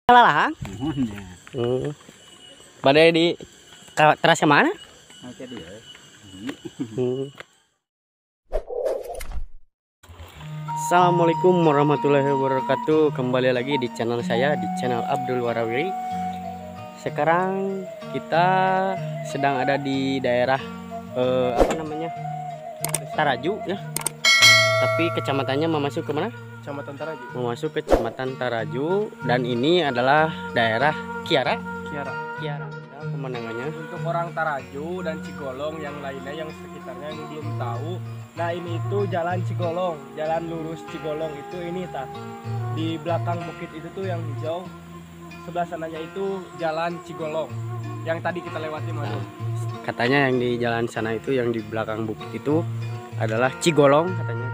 Salah. Badai di teras yang mana? Assalamualaikum warahmatullahi wabarakatuh. Kembali lagi di channel saya, di channel Abdul Warawiri. Sekarang kita sedang ada di daerah Taraju ya. Tapi kecamatannya memasuk ke mana? Kecamatan Taraju. Memasuk ke Kecamatan Taraju, dan ini adalah daerah Kiara. Ya, pemandangannya. Untuk orang Taraju dan Cigolong yang lainnya yang sekitarnya yang belum tahu, nah ini itu jalan Cigolong, jalan lurus Cigolong itu ini di belakang bukit itu tuh yang hijau, sebelah sananya itu jalan Cigolong yang tadi kita lewati Nah, katanya yang di jalan sana itu, yang di belakang bukit itu adalah Cigolong katanya.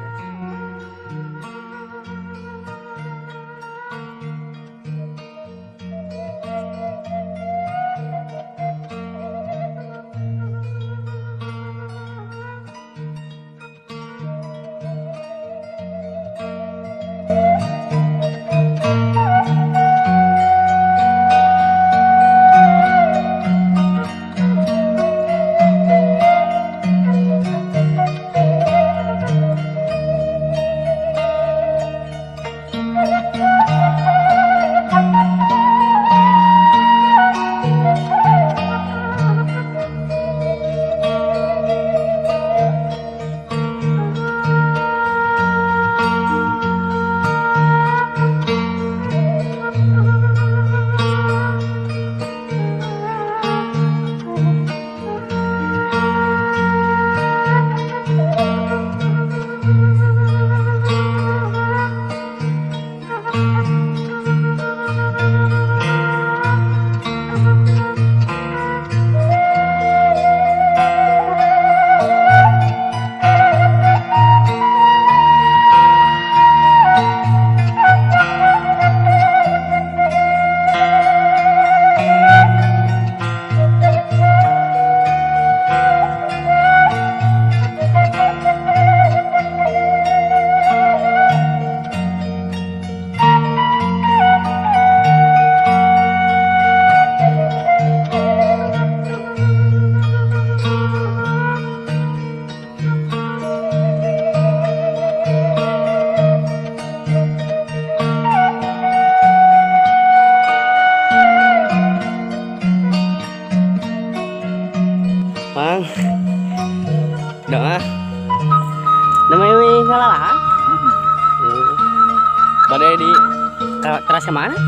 Mang, doa. Namanya salah. Badai di teras yang mana?